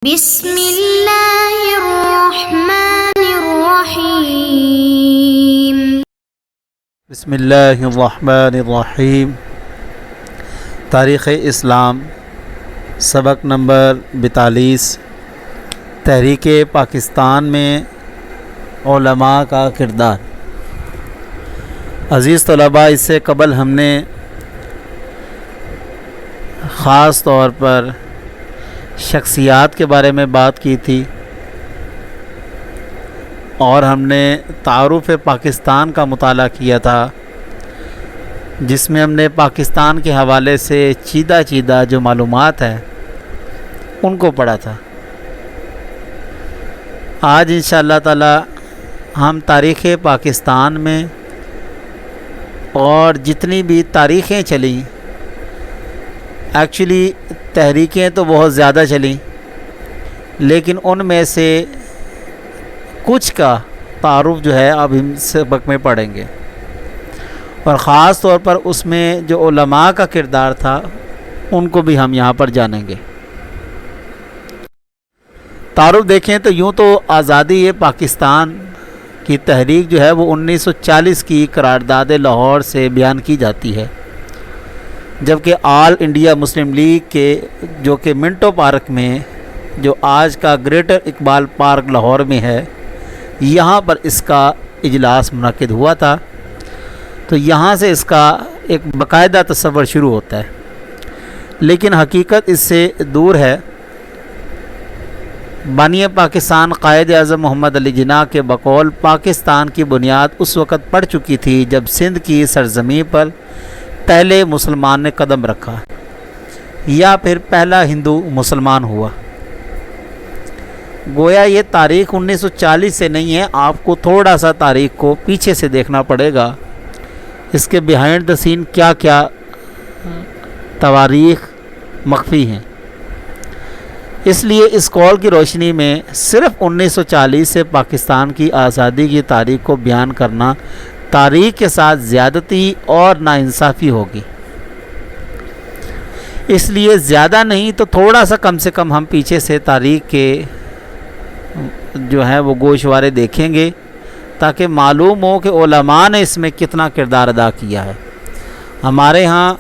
بسم اللہ الرحمن الرحیم۔ بسم اللہ الرحمن الرحیم۔ تاریخ اسلام سبق نمبر 42، تحریک پاکستان میں علماء کا کردار۔ عزیز طلباء، اس سے قبل ہم نے خاص طور پر شخصیات کے بارے میں بات کی تھی، اور ہم نے تعارف پاکستان کا مطالعہ کیا تھا، جس میں ہم نے پاکستان کے حوالے سے چیدہ جو معلومات ہیں ان کو پڑھا تھا۔ آج انشاءاللہ تعالی ہم تاریخ پاکستان میں اور جتنی بھی تاریخیں چلیں، ایکچولی تحریکیں تو بہت زیادہ چلیں، لیکن ان میں سے کچھ کا تعارف جو ہے اب ہم سبق میں پڑھیں گے، اور خاص طور پر اس میں جو علماء کا کردار تھا ان کو بھی ہم یہاں پر جانیں گے۔ تعارف دیکھیں تو یوں تو آزادی پاکستان کی تحریک جو ہے وہ 1940 کی قرارداد لاہور سے بیان کی جاتی ہے، جبکہ آل انڈیا مسلم لیگ کے جو کہ منٹو پارک میں، جو آج کا گریٹر اقبال پارک لاہور میں ہے، یہاں پر اس کا اجلاس منعقد ہوا تھا۔ تو یہاں سے اس کا ایک باقاعدہ تصور شروع ہوتا ہے، لیکن حقیقت اس سے دور ہے۔ بانی پاکستان قائد اعظم محمد علی جناح کے بقول پاکستان کی بنیاد اس وقت پڑ چکی تھی جب سندھ کی سرزمین پر پہلے مسلمان نے قدم رکھا، یا پھر پہلا ہندو مسلمان ہوا۔ گویا یہ تاریخ 1940 سے نہیں ہے، آپ کو تھوڑا سا تاریخ کو پیچھے سے دیکھنا پڑے گا، اس کے بیہائنڈ دا سین کیا کیا تواریخ مخفی ہیں۔ اس لیے اس قول کی روشنی میں صرف 1940 سے پاکستان کی آزادی کی تاریخ کو بیان کرنا تاریخ کے ساتھ زیادتی اور ناانصافی ہوگی۔ اس لیے زیادہ نہیں تو تھوڑا سا کم سے کم ہم پیچھے سے تاریخ کے جو ہیں وہ گوشوارے دیکھیں گے، تاکہ معلوم ہو کہ علماء نے اس میں کتنا کردار ادا کیا ہے۔ ہمارے ہاں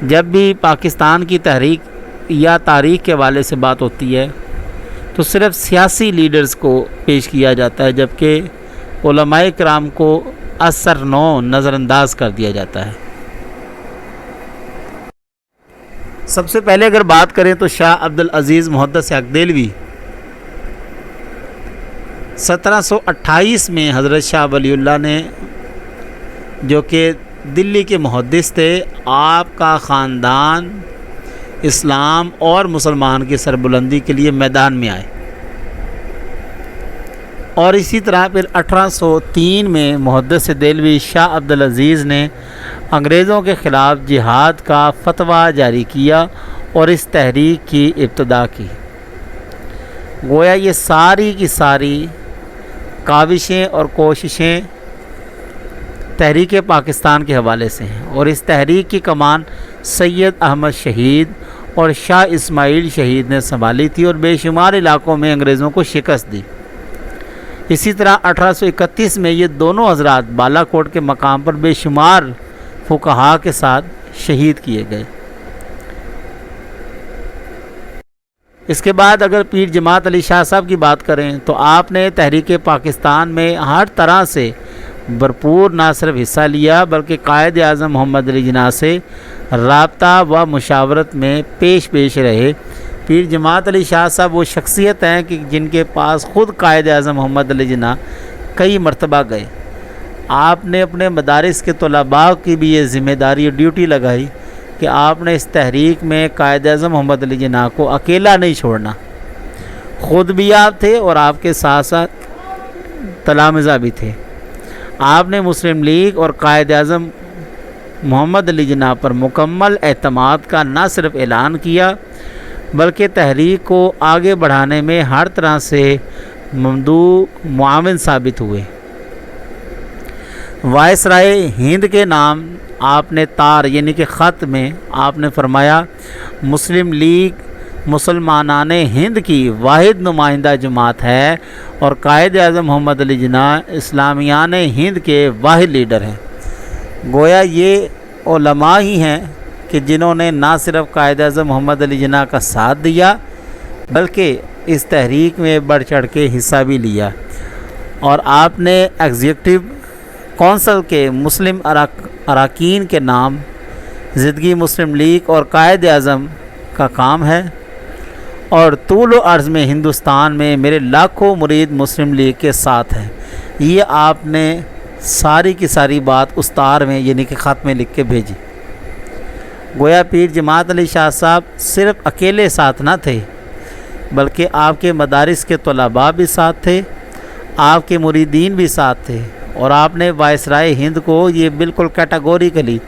جب بھی پاکستان کی تحریک یا تاریخ کے حوالے سے بات ہوتی ہے تو صرف سیاسی لیڈرز کو پیش کیا جاتا ہے، جبکہ علماء کرام کو اثر نو نظر انداز کر دیا جاتا ہے۔ سب سے پہلے اگر بات کریں تو شاہ عبدالعزیز محدث حق دہلوی 1728 میں حضرت شاہ ولی اللہ نے، جو کہ دلی کے محدث تھے، آپ کا خاندان اسلام اور مسلمان کی سربلندی کے لیے میدان میں آئے، اور اسی طرح پھر 1803 میں محدث دہلوی شاہ عبدالعزیز نے انگریزوں کے خلاف جہاد کا فتویٰ جاری کیا اور اس تحریک کی ابتدا کی۔ گویا یہ ساری کی ساری کاوشیں اور کوششیں تحریک پاکستان کے حوالے سے ہیں، اور اس تحریک کی کمان سید احمد شہید اور شاہ اسماعیل شہید نے سنبھالی تھی، اور بے شمار علاقوں میں انگریزوں کو شکست دی۔ اسی طرح 1831 میں یہ دونوں حضرات بالا کوٹ کے مقام پر بے شمار فقہاء کے ساتھ شہید کیے گئے۔ اس کے بعد اگر پیر جماعت علی شاہ صاحب کی بات کریں تو آپ نے تحریک پاکستان میں ہر طرح سے بھرپور نہ صرف حصہ لیا، بلکہ قائد اعظم محمد علی جناح سے رابطہ و مشاورت میں پیش رہے۔ پیر جماعت علی شاہ صاحب وہ شخصیت ہیں کہ جن کے پاس خود قائد اعظم محمد علی جناح کئی مرتبہ گئے۔ آپ نے اپنے مدارس کے طلباء کی بھی یہ ذمہ داری اور ڈیوٹی لگائی کہ آپ نے اس تحریک میں قائد اعظم محمد علی جناح کو اکیلا نہیں چھوڑنا۔ خود بھی آپ تھے اور آپ کے ساتھ ساتھ تلامذہ بھی تھے۔ آپ نے مسلم لیگ اور قائد اعظم محمد علی جناح پر مکمل اعتماد کا نہ صرف اعلان کیا، بلکہ تحریک کو آگے بڑھانے میں ہر طرح سے ممدوح معاون ثابت ہوئے۔ وائسرائے ہند کے نام آپ نے تار یعنی کہ خط میں آپ نے فرمایا مسلم لیگ مسلمانان ہند کی واحد نمائندہ جماعت ہے اور قائد اعظم محمد علی جناح اسلامیان ہند کے واحد لیڈر ہیں۔ گویا یہ علماء ہی ہیں کہ جنہوں نے نہ صرف قائد اعظم محمد علی جناح کا ساتھ دیا بلکہ اس تحریک میں بڑھ چڑھ کے حصہ بھی لیا، اور آپ نے ایگزیکٹو کونسل کے مسلم اراکین کے نام زندگی مسلم لیگ اور قائد اعظم کا کام ہے، اور طول و عرض میں ہندوستان میں میرے لاکھوں مرید مسلم لیگ کے ساتھ ہیں۔ یہ آپ نے ساری کی ساری بات استار میں یعنی کہ خط میں لکھ کے بھیجی۔ گویا پیر جماعت علی شاہ صاحب صرف اکیلے ساتھ نہ تھے بلکہ آپ کے مدارس کے طلباء بھی ساتھ تھے، آپ کے مریدین بھی ساتھ تھے، اور آپ نے وائسرائے ہند کو یہ بالکل کیٹاگوریکلی،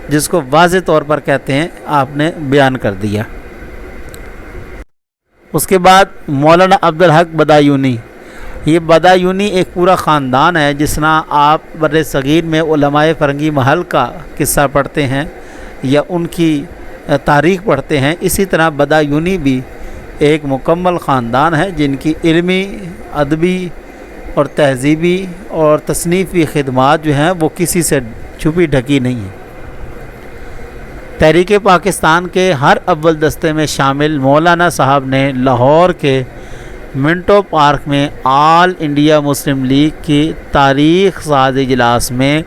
جس کو واضح طور پر کہتے ہیں، آپ نے بیان کر دیا۔ اس کے بعد مولانا عبدالحق بدایونی، یہ بدایونی ایک پورا خاندان ہے۔ جس طرح آپ بر صغیر میں علماء فرنگی محل کا قصہ پڑھتے ہیں یا ان کی تاریخ پڑھتے ہیں، اسی طرح بدایونی بھی ایک مکمل خاندان ہے جن کی علمی، ادبی اور تہذیبی اور تصنیفی خدمات جو ہیں وہ کسی سے چھپی ڈھکی نہیں ہیں۔ تحریک پاکستان کے ہر اول دستے میں شامل مولانا صاحب نے لاہور کے منٹو پارک میں آل انڈیا مسلم لیگ کی تاریخ ساز اجلاس میں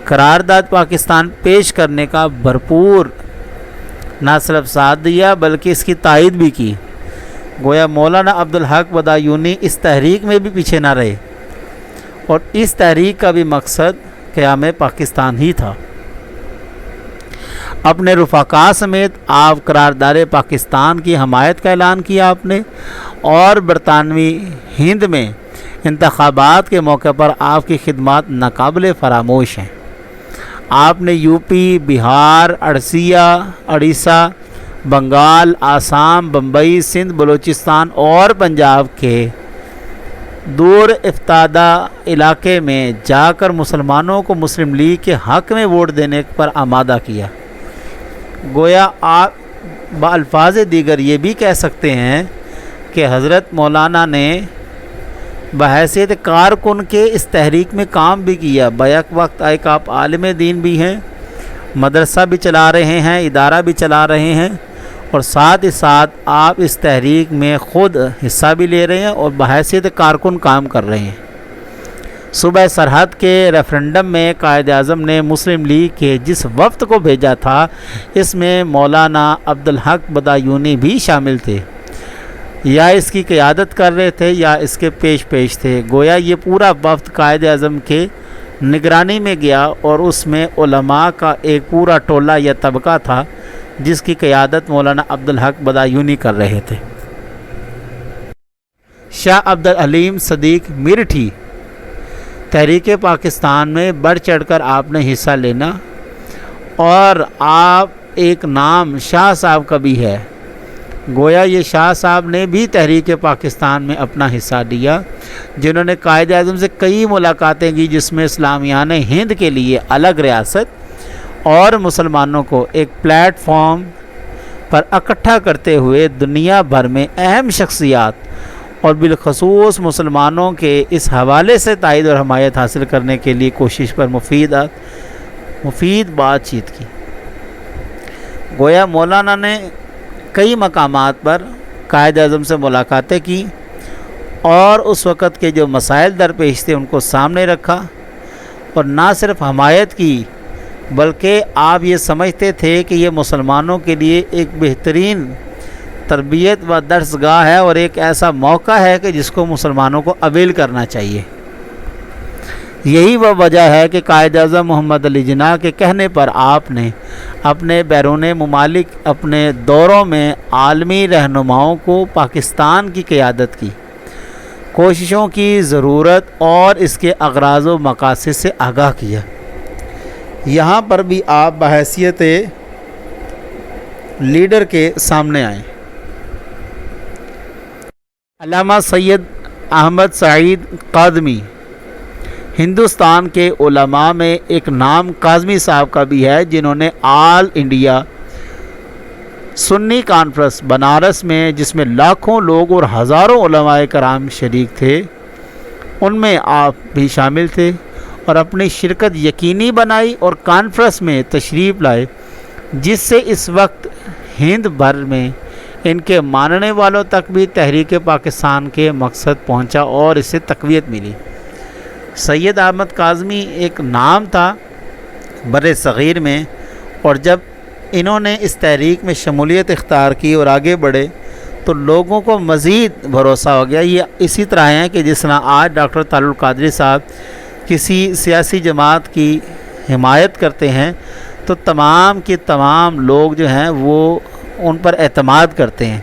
قرارداد پاکستان پیش کرنے کا بھرپور نہ صرف ساتھ دیا بلکہ اس کی تائید بھی کی۔ گویا مولانا عبدالحق بدایونی اس تحریک میں بھی پیچھے نہ رہے، اور اس تحریک کا بھی مقصد قیام پاکستان ہی تھا۔ اپنے رفقا سمیت آپ قرارداد پاکستان کی حمایت کا اعلان کیا آپ نے، اور برطانوی ہند میں انتخابات کے موقع پر آپ کی خدمات ناقابل فراموش ہیں۔ آپ نے یو پی، بہار، اڑیسہ، بنگال، آسام، بمبئی، سندھ، بلوچستان اور پنجاب کے دور افتادہ علاقے میں جا کر مسلمانوں کو مسلم لیگ کے حق میں ووٹ دینے پر آمادہ کیا۔ گویا آپ بالفاظ دیگر یہ بھی کہہ سکتے ہیں کہ حضرت مولانا نے بحیثیت کارکن کے اس تحریک میں کام بھی کیا۔ بیک وقت ایک آپ عالم دین بھی ہیں، مدرسہ بھی چلا رہے ہیں، ادارہ بھی چلا رہے ہیں، اور ساتھ ہی ساتھ آپ اس تحریک میں خود حصہ بھی لے رہے ہیں اور بحیثیت کارکن کام کر رہے ہیں۔ صوبہ سرحد کے ریفرنڈم میں قائد اعظم نے مسلم لیگ کے جس وفد کو بھیجا تھا اس میں مولانا عبدالحق بدایونی بھی شامل تھے، یا اس کی قیادت کر رہے تھے یا اس کے پیش تھے۔ گویا یہ پورا وفد قائد اعظم کے نگرانی میں گیا اور اس میں علماء کا ایک پورا ٹولہ یا طبقہ تھا جس کی قیادت مولانا عبدالحق بدایونی کر رہے تھے۔ شاہ عبدالحلیم صدیق میرٹھی، تحریک پاکستان میں بڑھ چڑھ کر آپ نے حصہ لینا، اور آپ ایک نام شاہ صاحب کا بھی ہے۔ گویا یہ شاہ صاحب نے بھی تحریک پاکستان میں اپنا حصہ لیا، جنہوں نے قائد اعظم سے کئی ملاقاتیں کی، جس میں اسلامیان ہند کے لیے الگ ریاست اور مسلمانوں کو ایک پلیٹ فارم پر اکٹھا کرتے ہوئے دنیا بھر میں اہم شخصیات اور بالخصوص مسلمانوں کے اس حوالے سے تائید اور حمایت حاصل کرنے کے لیے کوشش پر مفید بات چیت کی۔ گویا مولانا نے کئی مقامات پر قائد اعظم سے ملاقاتیں کی اور اس وقت کے جو مسائل درپیش تھے ان کو سامنے رکھا، اور نہ صرف حمایت کی بلکہ آپ یہ سمجھتے تھے کہ یہ مسلمانوں کے لیے ایک بہترین تربیت و درس گاہ ہے اور ایک ایسا موقع ہے کہ جس کو مسلمانوں کو اویل کرنا چاہیے۔ یہی وہ وجہ ہے کہ قائد اعظم محمد علی جناح کے کہنے پر آپ نے اپنے بیرون ممالک اپنے دوروں میں عالمی رہنماؤں کو پاکستان کی قیادت کی کوششوں کی ضرورت اور اس کے اغراض و مقاصد سے آگاہ کیا۔ یہاں پر بھی آپ بحیثیت لیڈر کے سامنے آئے۔ علامہ سید احمد سعید کاظمی، ہندوستان کے علماء میں ایک نام کاظمی صاحب کا بھی ہے، جنہوں نے آل انڈیا سنی کانفرنس بنارس میں جس میں لاکھوں لوگ اور ہزاروں علماء کرام شریک تھے، ان میں آپ بھی شامل تھے اور اپنی شرکت یقینی بنائی اور کانفرنس میں تشریف لائے، جس سے اس وقت ہند بھر میں ان کے ماننے والوں تک بھی تحریک پاکستان کے مقصد پہنچا اور اس سے تقویت ملی۔ سید احمد کاظمی ایک نام تھا بر صغیر میں، اور جب انہوں نے اس تحریک میں شمولیت اختیار کی اور آگے بڑھے تو لوگوں کو مزید بھروسہ ہو گیا۔ یہ اسی طرح ہیں کہ جس طرح آج ڈاکٹر طلعت القادری صاحب کسی سیاسی جماعت کی حمایت کرتے ہیں تو تمام کے تمام لوگ جو ہیں وہ ان پر اعتماد کرتے ہیں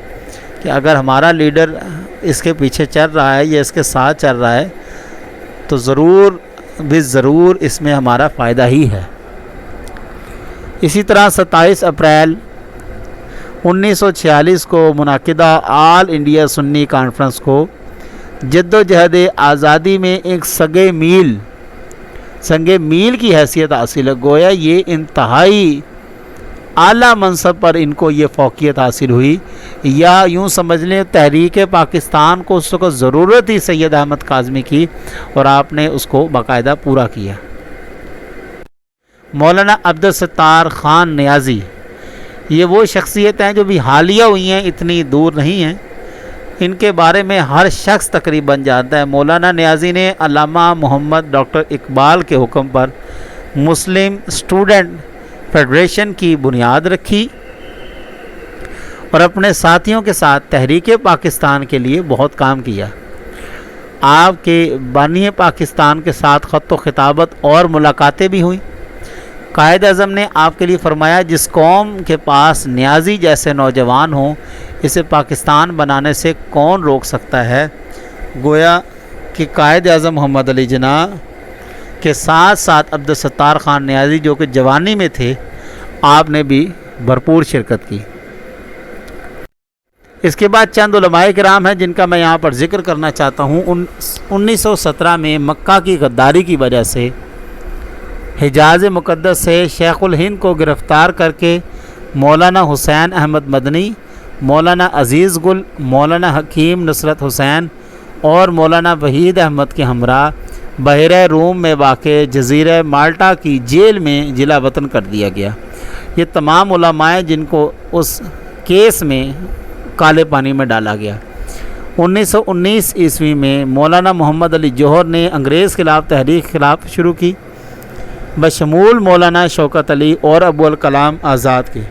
کہ اگر ہمارا لیڈر اس کے پیچھے چل رہا ہے یا اس کے ساتھ چل رہا ہے تو ضرور ضرور اس میں ہمارا فائدہ ہی ہے۔ اسی طرح 27 اپریل 1946 کو منعقدہ آل انڈیا سنی کانفرنس کو جد و جہد آزادی میں ایک سنگ میل کی حیثیت حاصل ہے۔ گویا یہ انتہائی اعلیٰ منصب پر ان کو یہ فوقیت حاصل ہوئی، یا یوں سمجھ لیں تحریک پاکستان کو اس وقت ضرورت ہی سید احمد کاظمی کی اور آپ نے اس کو باقاعدہ پورا کیا۔ مولانا عبدالستار خان نیازی، یہ وہ شخصیت ہیں جو بھی حالیہ ہوئی ہیں، اتنی دور نہیں ہیں، ان کے بارے میں ہر شخص تقریباً جانتا ہے۔ مولانا نیازی نے علامہ محمد ڈاکٹر اقبال کے حکم پر مسلم اسٹوڈنٹ فیڈریشن کی بنیاد رکھی اور اپنے ساتھیوں کے ساتھ تحریک پاکستان کے لیے بہت کام کیا۔ آپ کے بانی پاکستان کے ساتھ خط و خطابت اور ملاقاتیں بھی ہوئیں۔ قائد اعظم نے آپ کے لیے فرمایا، جس قوم کے پاس نیازی جیسے نوجوان ہوں اسے پاکستان بنانے سے کون روک سکتا ہے۔ گویا کہ قائد اعظم محمد علی جناح کے ساتھ ساتھ عبدالستار خان نیازی جو کہ جوانی میں تھے، آپ نے بھی بھرپور شرکت کی۔ اس کے بعد چند علماء کرام ہیں جن کا میں یہاں پر ذکر کرنا چاہتا ہوں۔ 1917 میں مکہ کی غداری کی وجہ سے حجاز مقدس سے شیخ الہند کو گرفتار کر کے مولانا حسین احمد مدنی، مولانا عزیز گل، مولانا حکیم نصرت حسین اور مولانا وحید احمد کے ہمراہ بحیرہ روم میں واقع جزیرہ مالٹا کی جیل میں جلا وطن کر دیا گیا۔ یہ تمام علماء جن کو اس کیس میں کالے پانی میں ڈالا گیا۔ 1919 عیسوی میں مولانا محمد علی جوہر نے انگریز خلاف تحریک خلاف شروع کی، بشمول مولانا شوکت علی اور ابو الکلام آزاد کے۔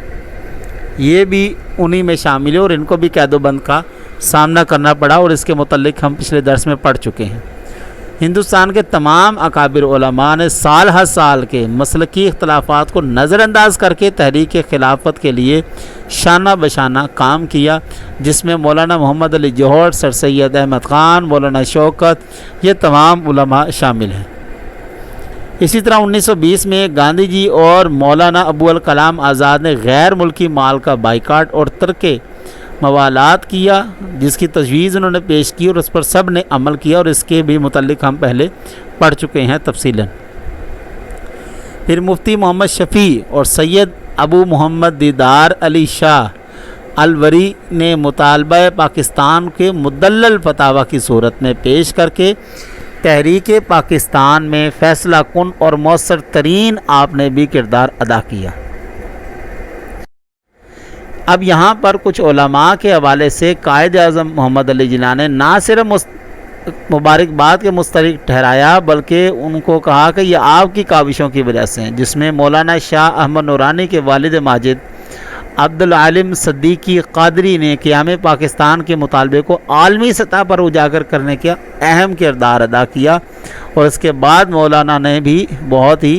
یہ بھی انہی میں شامل ہے اور ان کو بھی قید و بند کا سامنا کرنا پڑا، اور اس کے متعلق ہم پچھلے درس میں پڑھ چکے ہیں۔ ہندوستان کے تمام اکابر علماء نے سال ہر سال کے مسلکی اختلافات کو نظر انداز کر کے تحریک خلافت کے لیے شانہ بشانہ کام کیا، جس میں مولانا محمد علی جوہر، سر سید احمد خان، مولانا شوکت، یہ تمام علماء شامل ہیں۔ اسی طرح 1920 میں گاندھی جی اور مولانا ابو الکلام آزاد نے غیر ملکی مال کا بائیکاٹ اور ترک موالات کیا، جس کی تجویز انہوں نے پیش کی اور اس پر سب نے عمل کیا، اور اس کے بھی متعلق ہم پہلے پڑھ چکے ہیں تفصیلاً۔ پھر مفتی محمد شفیع اور سید ابو محمد دیدار علی شاہ الوری نے مطالبہ پاکستان کے مدلل فتاوی کی صورت میں پیش کر کے تحریک پاکستان میں فیصلہ کن اور مؤثر ترین آپ نے بھی کردار ادا کیا۔ اب یہاں پر کچھ علماء کے حوالے سے قائد اعظم محمد علی جناح نے نہ صرف مبارکباد کے مستحق ٹھہرایا بلکہ ان کو کہا کہ یہ آپ کی کاوشوں کی وجہ سے ہیں، جس میں مولانا شاہ احمد نورانی کے والد ماجد عبدالعالم صدیقی قادری نے قیام پاکستان کے مطالبے کو عالمی سطح پر اجاگر کرنے کا اہم کردار ادا کیا، اور اس کے بعد مولانا نے بھی بہت ہی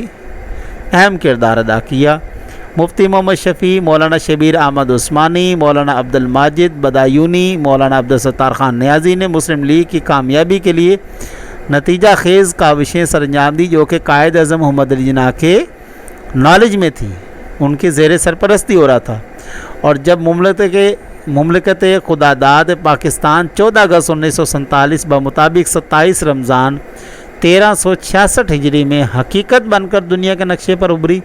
اہم کردار ادا کیا۔ مفتی محمد شفیع، مولانا شبیر احمد عثمانی، مولانا عبد الماجد بدایونی، مولانا عبدالستار خان نیازی نے مسلم لیگ کی کامیابی کے لیے نتیجہ خیز کاوشیں سر انجام دی، جو کہ قائد اعظم محمد علی جناح کے نالج میں تھی، ان کے زیر سرپرستی ہو رہا تھا۔ اور جب مملکت خداداد پاکستان 14 اگست 1947 بمطابق 27 رمضان 1366 ہجری میں حقیقت بن کر دنیا کے نقشے پر ابھری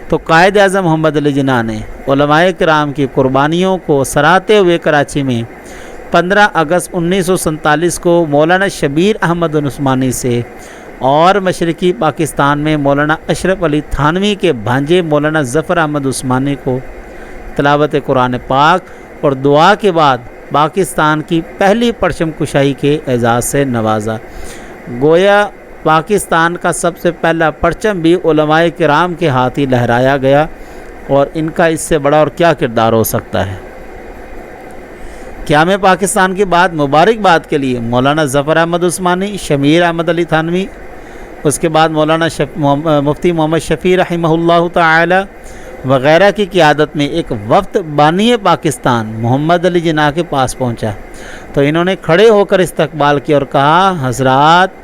تو قائد اعظم محمد علی جناح نے علماء کرام کی قربانیوں کو سراہتے ہوئے کراچی میں 15 اگست 1947 کو مولانا شبیر احمد عثمانی سے اور مشرقی پاکستان میں مولانا اشرف علی تھانوی کے بھانجے مولانا ظفر احمد عثمانی کو تلاوت قرآن پاک اور دعا کے بعد پاکستان کی پہلی پرچم کشائی کے اعزاز سے نوازا۔ گویا پاکستان کا سب سے پہلا پرچم بھی علماء کرام کے ہاتھ ہی لہرایا گیا، اور ان کا اس سے بڑا اور کیا کردار ہو سکتا ہے۔ قیام پاکستان کے بعد مبارکباد کے لیے مولانا ظفر احمد عثمانی، شمیر احمد علی تھانوی، اس کے بعد مولانا مفتی محمد شفیع رحمہ اللہ تعالی وغیرہ کی قیادت میں ایک وفد بانی پاکستان محمد علی جناح کے پاس پہنچا، تو انہوں نے کھڑے ہو کر استقبال کیا اور کہا، حضرات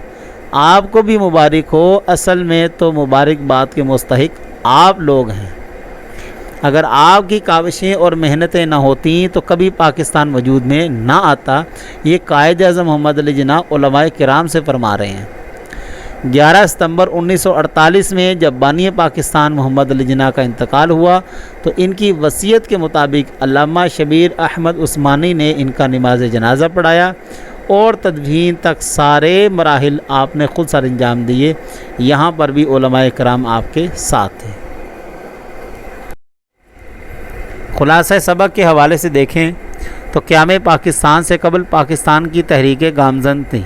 آپ کو بھی مبارک ہو، اصل میں تو مبارکباد کے مستحق آپ لوگ ہیں۔ اگر آپ کی کاوشیں اور محنتیں نہ ہوتیں تو کبھی پاکستان وجود میں نہ آتا۔ یہ قائد اعظم محمد علی جناح علماء کرام سے فرما رہے ہیں۔ 11 ستمبر 1948 میں جب بانی پاکستان محمد علی جناح کا انتقال ہوا تو ان کی وصیت کے مطابق علامہ شبیر احمد عثمانی نے ان کا نماز جنازہ پڑھایا اور تدفین تک سارے مراحل آپ نے خود سر انجام دیے۔ یہاں پر بھی علماء کرام آپ کے ساتھ تھے۔ خلاصہ سبق کے حوالے سے دیکھیں تو قیام پاکستان سے قبل پاکستان کی تحریکیں گامزن تھیں،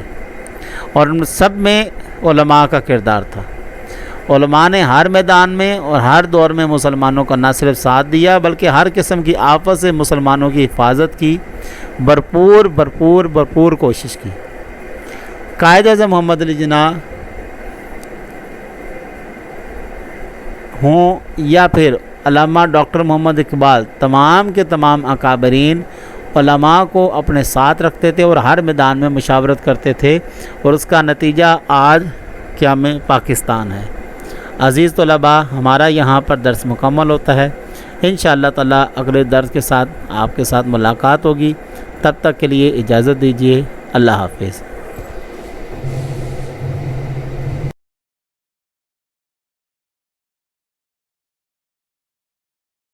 اور ان سب میں علماء کا کردار تھا۔ علماء نے ہر میدان میں اور ہر دور میں مسلمانوں کا نہ صرف ساتھ دیا بلکہ ہر قسم کی آفت سے مسلمانوں کی حفاظت کی بھرپور کوشش کی۔ قائد اعظم محمد علی جناح ہوں یا پھر علامہ ڈاکٹر محمد اقبال، تمام کے تمام اکابرین علماء کو اپنے ساتھ رکھتے تھے اور ہر میدان میں مشاورت کرتے تھے، اور اس کا نتیجہ آج قیام پاکستان ہے۔ عزیز طلباء، ہمارا یہاں پر درس مکمل ہوتا ہے۔ انشاءاللہ تعالی اگلے درس کے ساتھ آپ کے ساتھ ملاقات ہوگی۔ تب تک کے لیے اجازت دیجیے۔ اللہ حافظ۔